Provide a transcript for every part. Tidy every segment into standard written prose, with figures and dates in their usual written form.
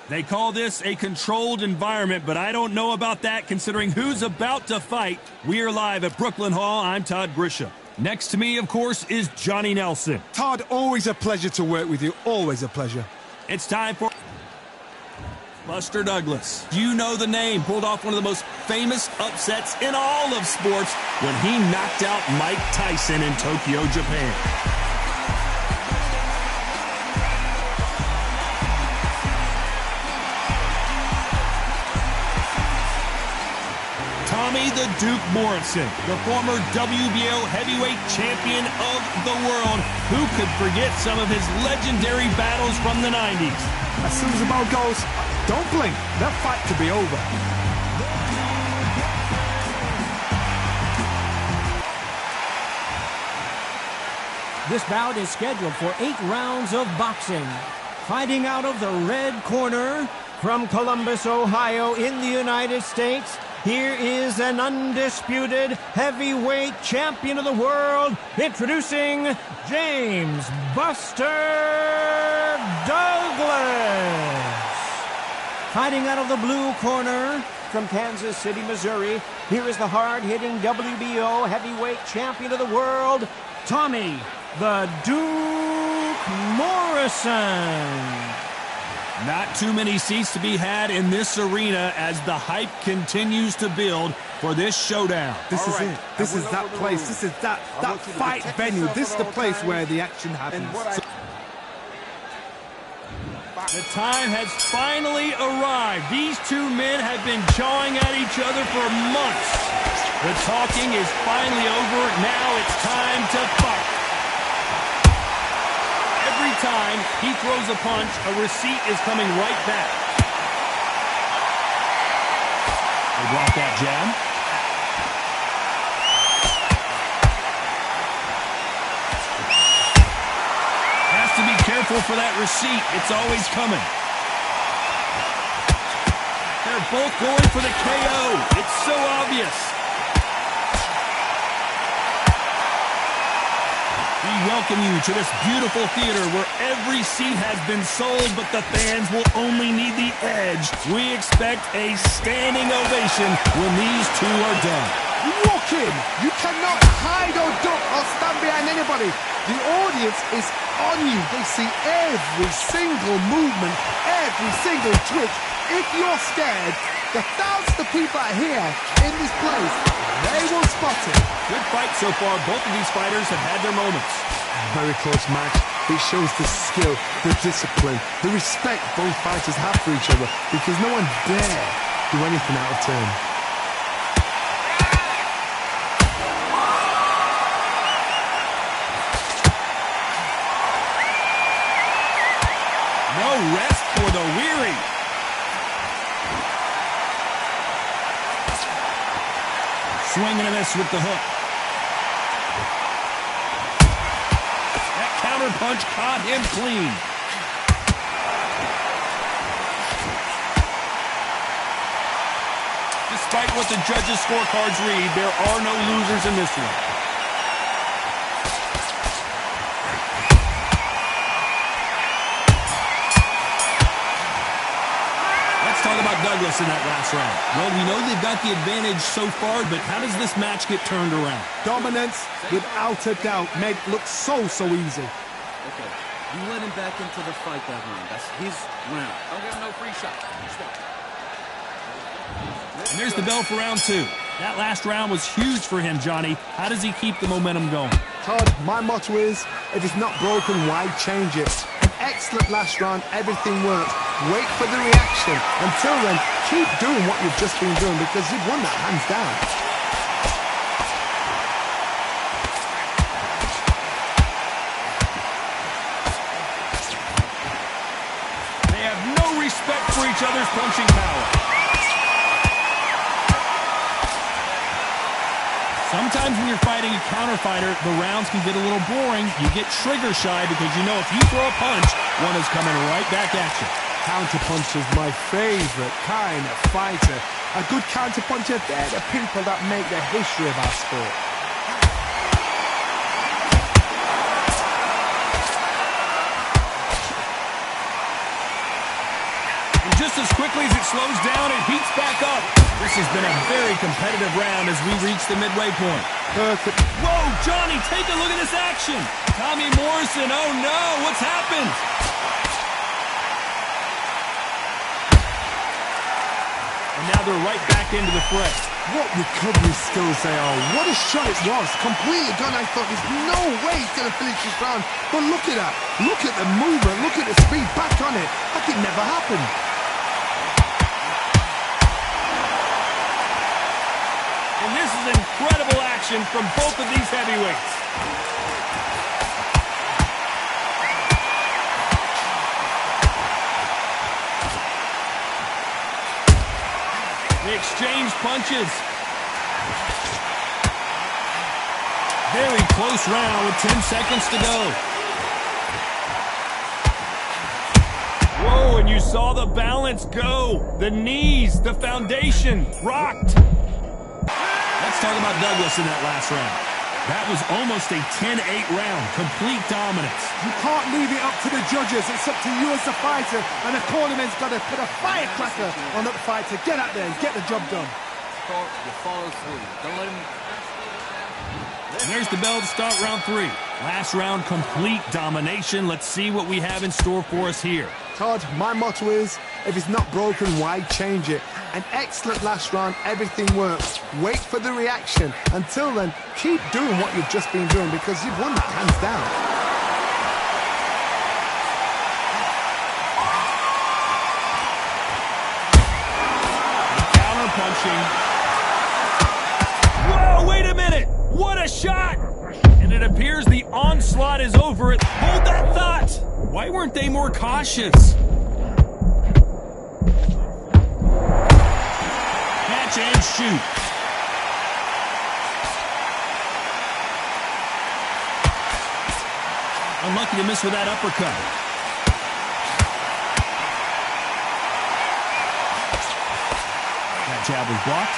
They call this a controlled environment, but I don't know about that considering who's about to fight. We are live at Brooklyn Hall. I'm Todd Grisham. Next to me, of course, is Johnny Nelson. Todd, always a pleasure to work with you. Always a pleasure. It's time for Buster Douglas. You know the name. Pulled off one of the most famous upsets in all of sports when he knocked out Mike Tyson in Tokyo, Japan. Tommy the Duke Morrison, the former WBO heavyweight champion of the world. Who could forget some of his legendary battles from the 90s? As soon as the ball goes, don't blink. That fight could be over. This bout is scheduled for 8 rounds of boxing. Fighting out of the red corner from Columbus, Ohio in the United States, here is an undisputed heavyweight champion of the world, introducing James Buster Douglas. Fighting out of the blue corner from Kansas City, Missouri, here is the hard-hitting WBO heavyweight champion of the world, Tommy the Duke Morrison. Not too many seats to be had in this arena as the hype continues to build for this showdown. This is it. This is that place. This is that fight venue. This is the place where the action happens. The time has finally arrived. These two men have been jawing at each other for months. The talking is finally over. Now it's time to fight. Every time he throws a punch, a receipt is coming right back. They block that jab. Has to be careful for that receipt. It's always coming. They're both going for the KO. It's so obvious. We welcome you to this beautiful theater where every seat has been sold, but the fans will only need the edge. We expect a standing ovation when these two are done. You walk in, you cannot hide or duck or stand behind anybody. The audience is on you. They see every single movement, every single twitch. If you're scared, the thousands of people are here in this place. They will spot it. Good fight so far. Both of these fighters have had their moments. Very close match. It shows the skill, the discipline, the respect both fighters have for each other because no one dare do anything out of turn. No rest for the weary. Swing and a miss with the hook. That counter punch caught him clean. Despite what the judges' scorecards read, there are no losers in this one. Talk about Douglas in that last round. Well, we know they've got the advantage so far, but how does this match get turned around? Dominance, without a doubt, made it look so easy. Okay, you let him back into the fight that round. That's his round. Don't give him no free shot. And there's the bell for round 2. That last round was huge for him, Johnny. How does he keep the momentum going? Todd, my motto is, if it's not broken, why change it? An excellent last round, everything worked. Wait for the reaction. Until then, keep doing what you've just been doing because you've won that hands down. They have no respect for each other's punching power. Sometimes when you're fighting a counter fighter, the rounds can get a little boring. You get trigger shy because you know if you throw a punch, one is coming right back at you. Counter punch is my favorite kind of fighter. A good counter puncher, they're the people that make the history of our sport. And just slows down and heats back up. This has been a very competitive round as we reach the midway point. Perfect. Whoa, Johnny, take a look at this action. Tommy Morrison, oh no, what's happened? And now they're right back into the fray. What recovery skills they are. What a shot it was. Completely gone. I thought there's no way he's going to finish this round. But look at that. Look at the movement. Look at the speed back on it. Like it never happened. And this is incredible action from both of these heavyweights. They exchange punches. Very close round with 10 seconds to go. Whoa, and you saw the balance go. The knees, the foundation, rocked. Let's talk about Douglas in that last round. That was almost a 10-8 round, complete dominance. You can't leave it up to the judges. It's up to you as the fighter, and the cornerman's got to put a firecracker on that fighter. Get out there and get the job done. You follow through. Don't let him... And there's the bell to start round 3. Last round, complete domination. Let's see what we have in store for us here. Todd, my motto is, if it's not broken, why change it? An excellent last round, everything works. Wait for the reaction. Until then, keep doing what you've just been doing because you've won it hands down. Counter punching. Whoa, wait a minute! What a shot! And it appears the onslaught is over. Hold that thought! Why weren't they more cautious? Catch and shoot. Unlucky to miss with that uppercut. That jab was blocked.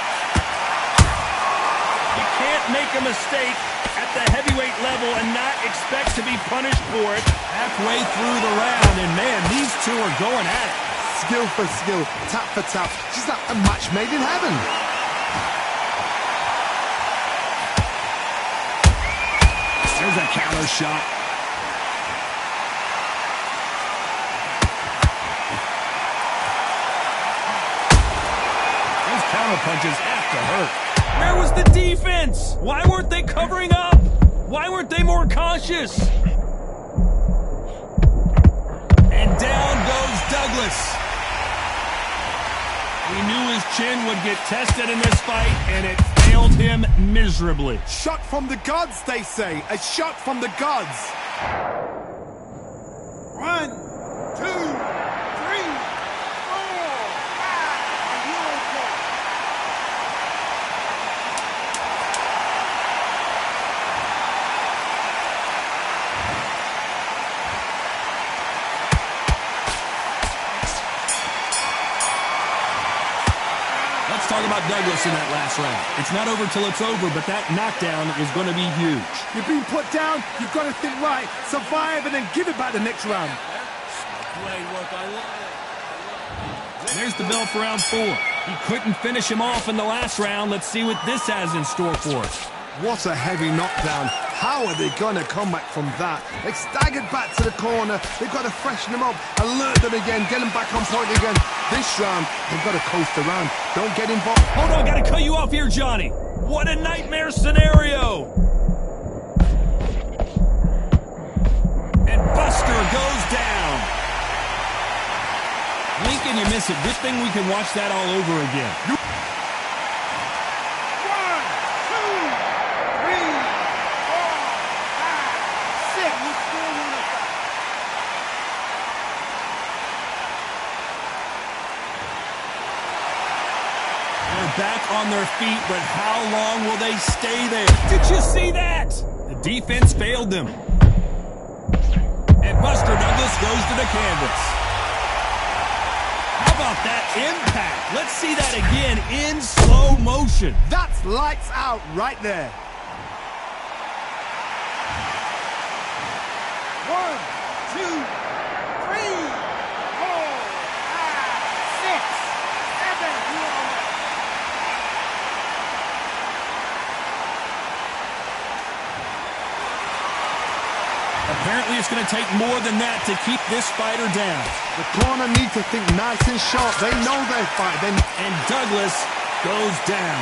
You can't make a mistake at the heavyweight level and not expect to be punished for it. Halfway through the round, and man, these two are going at it. Skill for skill, tap for tap. Just like a match made in heaven. There's a counter shot. Those counter punches have to hurt. Where was the defense? Why weren't they covering up? Why weren't they more cautious? And down goes Douglas. He knew his chin would get tested in this fight, and it failed him miserably. Shot from the gods, they say. A shot from the gods. 1, 2, 3, 4, 5, and you're okay. Let's talk about Douglas in that last round. It's not over till it's over, but that knockdown is going to be huge. You've been put down, you've got to think right, survive, and then give it back the next round. Great work, I love it. There's the bell for round 4. He couldn't finish him off in the last round. Let's see what this has in store for us. What a heavy knockdown. How are they going to come back from that? They staggered back to the corner. They've got to freshen them up, alert them again, get them back on point again. This round, they've got to coast around. Don't get involved. Hold on, got to cut you off here, Johnny. What a nightmare scenario. And Buster goes down. Blink and you miss it. Good thing we can watch that all over again. 1, 2, 3, 4, 5, 6. Back on their feet, but how long will they stay there? Did you see that? The defense failed them. And Buster Douglas goes to the canvas. How about that impact? Let's see that again in slow motion. That's lights out right there. 1, 2, 3, 4, 5, 6, Apparently, it's going to take more than that to keep this fighter down. The corner needs to think nice and sharp. They know their fight. And Douglas goes down.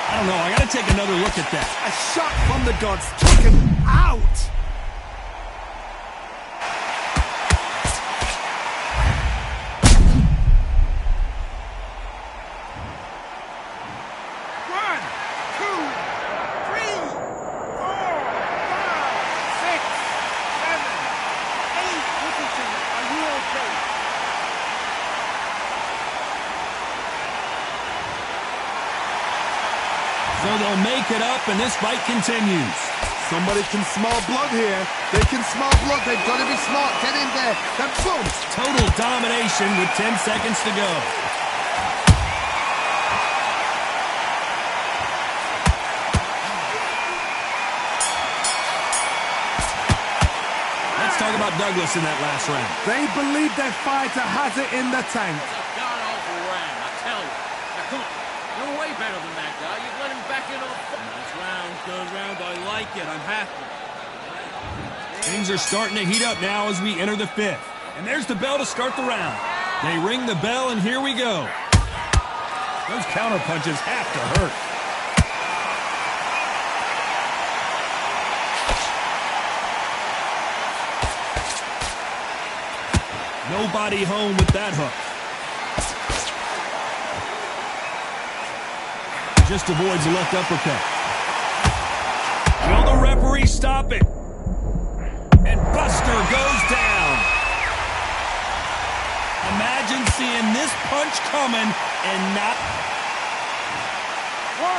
I don't know. I got to take another look at that. A shot from the gods. Took him out. So they'll make it up, and this fight continues. Somebody can smell blood here. They can smell blood. They've got to be smart. Get in there. Then boom. Total domination with 10 seconds to go. Let's talk about Douglas in that last round. They believe their fighter has it in the tank. It's a god-awful round, I tell you. Now, come on. You're way better than that guy. You've let him back into the fight. Nice round, good round. I like it. I'm happy. Things are starting to heat up now as we enter the fifth. And there's the bell to start the round. They ring the bell, and here we go. Those counter punches have to hurt. Nobody home with that hook. Just avoids a left uppercut. Will the referee stop it? And Buster goes down. Imagine seeing this punch coming and not... 1,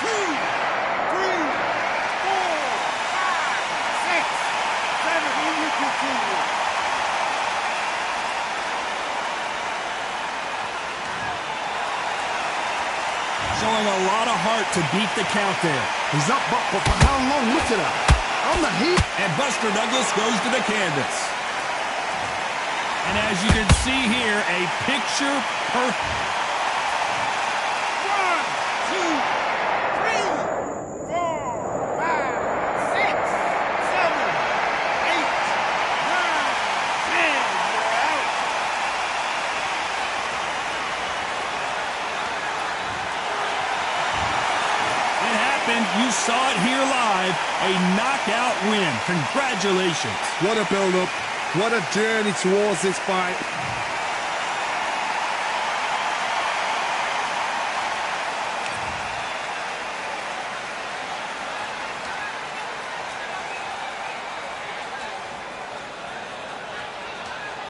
2, 3, 4, 5, 6, 7. And you continue. Showing a lot of heart to beat the count there. He's up, but for how long? Look at that. On the heat. And Buster Douglas goes to the canvas. And as you can see here, a picture perfect. 1, 2, 3, 4, 5, 6, 7, 8, 9, 10. You're out. It happened. You saw it here live. A knockout win. Congratulations. What a build-up. What a journey towards this fight.